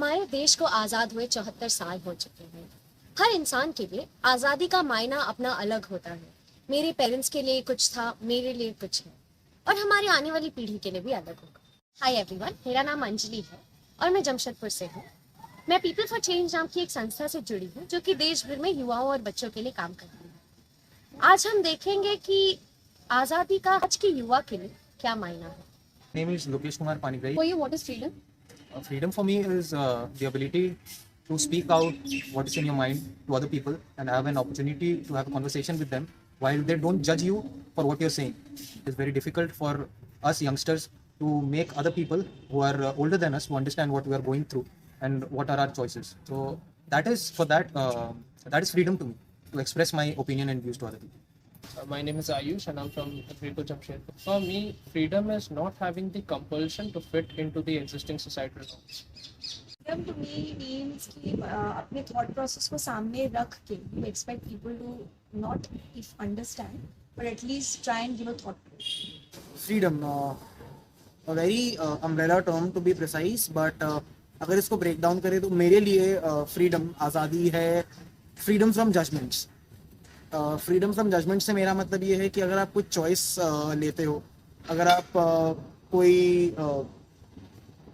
हमारे देश को आज़ाद हुए 74 साल हो चुके हैं। हर इंसान के लिए आज़ादी का मायना अपना अलग होता है। मेरे पेरेंट्स के लिए कुछ था, मेरे लिए कुछ है, और हमारी आने वाली पीढ़ी के लिए भी अलग होगा। हाय एवरीवन, मेरा नाम अंजलि है और मैं जमशेदपुर से हूँ। मैं पीपल फॉर चेंज नाम की एक संस्था से जुड़ी हूँ जो कि देश भर में युवाओं और बच्चों के लिए काम करती है। आज हम देखेंगे कि आज़ादी का आज के युवा के लिए क्या मायना है। Name is Lokesh Kumar Panigrahi. For you, what is freedom? Freedom for me is the ability to speak out what is in your mind to other people and have an opportunity to have a conversation with them while they don't judge you for what you're saying. It's very difficult for us youngsters to make other people who are older than us to understand what we are going through and what are our choices. So that is that is freedom to me, to express my opinion and views to other people. My name is Ayush and I'm from Greater Jamshedpur. For me, freedom is not having the compulsion to fit into the existing societal norms. Freedom to me means कि अपने thought process को सामने रख के you expect people to not if understand but at least try and give a thought. Freedom, a very umbrella term to be precise, but अगर इसको break down करें तो मेरे लिए फ्रीडम आज़ादी है. Freedom from judgements. Freedom from judgement से मेरा मतलब ये है कि अगर आप कुछ चॉइस लेते हो, अगर आप कोई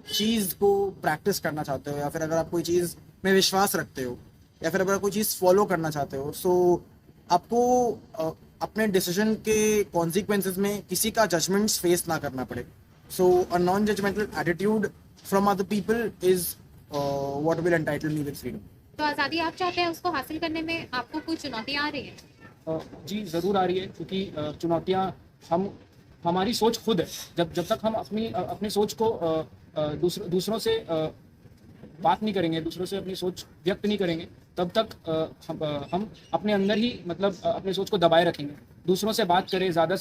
चीज़ को प्रैक्टिस करना चाहते हो, या फिर अगर आप कोई चीज़ में विश्वास रखते हो, या फिर अगर आप कोई चीज़ फॉलो करना चाहते हो, सो आपको अपने डिसीजन के कॉन्सिक्वेंसेस में किसी का जजमेंट्स फेस ना करना पड़े. So a non judgmental attitude from other people is what will entitle me with freedom. तो आज़ादी आप चाहते हैं, उसको हासिल करने में आपको कुछ चुनौतियाँ आ रही हैं? जी ज़रूर आ रही है, क्योंकि चुनौतियाँ हमारी सोच खुद है. जब तक हम अपनी सोच को दूसरों से बात नहीं करेंगे, दूसरों से अपनी सोच व्यक्त नहीं करेंगे, तब तक हम अपने अंदर ही मतलब अपनी सोच को दबाए रखेंगे. दूसरों से बात करें, ज़्यादा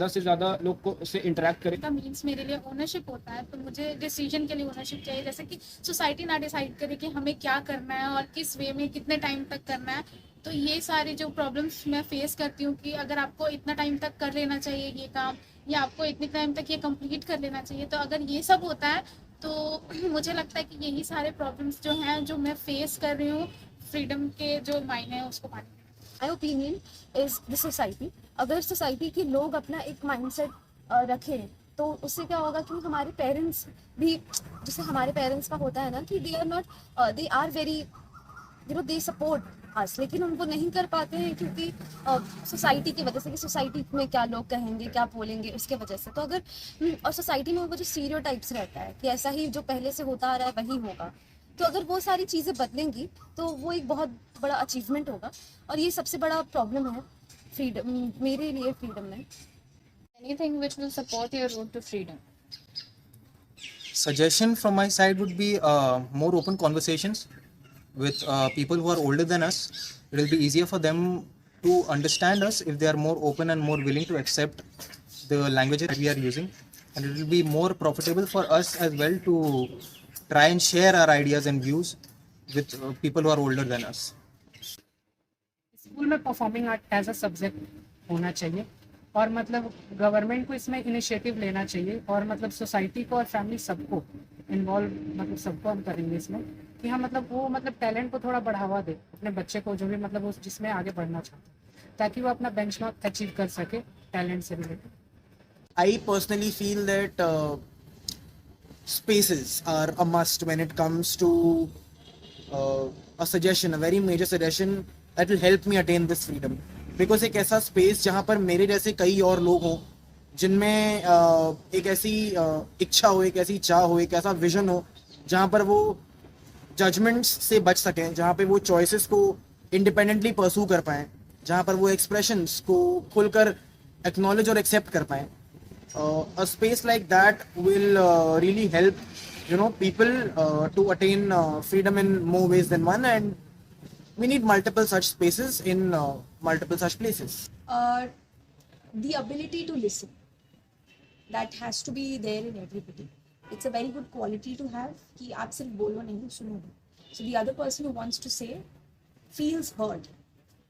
से ज़्यादा लोग को से इंटरेक्ट करें. का मीन्स मेरे लिए ओनरशिप होता है, तो मुझे डिसीजन के लिए ओनरशिप चाहिए. जैसे कि सोसाइटी ना डिसाइड करे कि हमें क्या करना है और किस वे में कितने टाइम तक करना है. तो ये सारे जो प्रॉब्लम्स मैं फेस करती हूँ कि अगर आपको इतना टाइम तक कर लेना चाहिए ये काम, या आपको इतने टाइम तक ये कंप्लीट कर लेना चाहिए, तो अगर ये सब होता है तो मुझे लगता है कि यही सारे प्रॉब्लम्स जो हैं जो मैं फेस कर रही हूँ फ्रीडम के जो मायने हैं उसको पाने. My opinion is the society. अगर सोसाइटी के लोग अपना एक माइंडसेट रखें तो उससे क्या होगा कि हमारे पेरेंट्स भी, जैसे हमारे पेरेंट्स का होता है ना कि they are not, they are very they support us, लेकिन उनको नहीं कर पाते हैं क्योंकि सोसाइटी की वजह से, कि सोसाइटी में क्या लोग कहेंगे, क्या बोलेंगे, उसके वजह से. तो अगर और सोसाइटी में वो जो स्टीरियोटाइप्स रहता है कि ऐसा ही जो पहले से होता आ रहा है वही होगा, तो अगर वो सारी चीज़ें बदलेंगी तो वो एक बहुत बड़ा अचीवमेंट होगा. और ये सबसे बड़ा प्रॉब्लम है फ्रीडम, मेरे लिए फ्रीडम में. Anything which will support your road to freedom? Suggestion from my side would be more open conversations with people who are older than us. It will be easier for them to understand us if they are more open and more willing to accept the languages that we are using, and it will be more profitable for us as well to try and share our ideas and views with people who are older than us. School में performing art as a subject होना चाहिए, और मतलब government को इसमें initiative लेना चाहिए, और मतलब सोसाइटी को और फैमिली सबको इन्वॉल्व, मतलब सबको हम करेंगे इसमें कि हम मतलब वो मतलब टैलेंट को थोड़ा बढ़ावा दे अपने बच्चे को, जो भी मतलब वो जिसमें आगे बढ़ना चाहते हैं, ताकि वो अपना बेंचमार्क अचीव कर सके टैलेंट से related. I personally feel that spaces are a must when it comes to a suggestion, a very major suggestion that will help me attain this freedom. Because एक ऐसा space जहाँ पर मेरे जैसे कई और लोग हों, जिनमें एक ऐसी इच्छा हो, एक ऐसी चाह हो, एक ऐसा विजन हो, जहाँ पर वो जजमेंट्स से बच सकें, जहाँ पे वो चॉइसेस को इंडिपेंडेंटली परसू कर पाएँ, जहाँ पर वो एक्सप्रेशंस को खुलकर एक्नॉलेज और एक्सेप्ट कर पाएँ. A space like that will really help people to attain freedom in more ways than one, and we need multiple such spaces in multiple such places. The ability to listen, that has to be there in everybody. It's a very good quality to have कि आप सिर्फ बोलो नहीं, सुनो. So the other person who wants to say feels heard.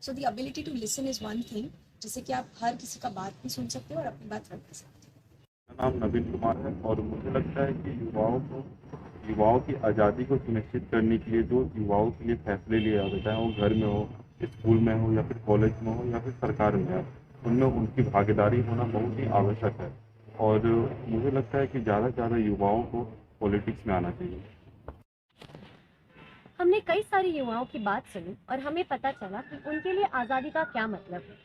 So the ability to listen is one thing, जिससे कि आप हर किसी का बात भी सुन सकते हो और अपनी बात रख सकते हो. मेरा नाम नवीन कुमार है और मुझे लगता है कि युवाओं को युवाओं की आज़ादी को सुनिश्चित करने के लिए जो युवाओं के लिए फैसले लिए जाते हैं, चाहे वो घर में हो, स्कूल में हो, या फिर कॉलेज में हो, या फिर सरकार में हो, उनमें उनकी भागीदारी होना बहुत ही आवश्यक है। और मुझे लगता है कि ज़्यादा से ज़्यादा युवाओं को पॉलिटिक्स में आना चाहिए। हमने कई सारे युवाओं की बात सुनी और हमें पता चला कि उनके लिए आज़ादी का क्या मतलब है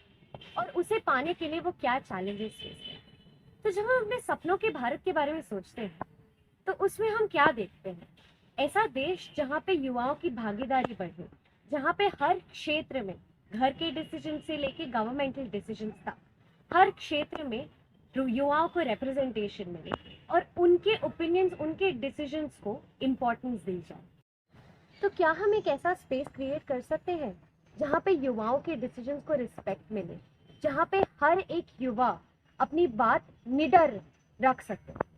और उसे पाने के लिए वो क्या चैलेंजेस फेस करते हैं। तो जब हम अपने सपनों के भारत के बारे में सोचते हैं तो उसमें हम क्या देखते हैं? ऐसा देश जहाँ पे युवाओं की भागीदारी बढ़े, जहाँ पे हर क्षेत्र में, घर के डिसीजन से लेके गवर्नमेंटल डिसीजंस तक, हर क्षेत्र में युवाओं को रिप्रेजेंटेशन मिले और उनके ओपिनियंस, उनके डिसीजंस को इम्पोर्टेंस दी जाए। तो क्या हम एक ऐसा स्पेस क्रिएट कर सकते हैं जहाँ पे युवाओं के डिसीजंस को रिस्पेक्ट मिले, जहाँ पे हर एक युवा अपनी बात निडर रख सकते हैं?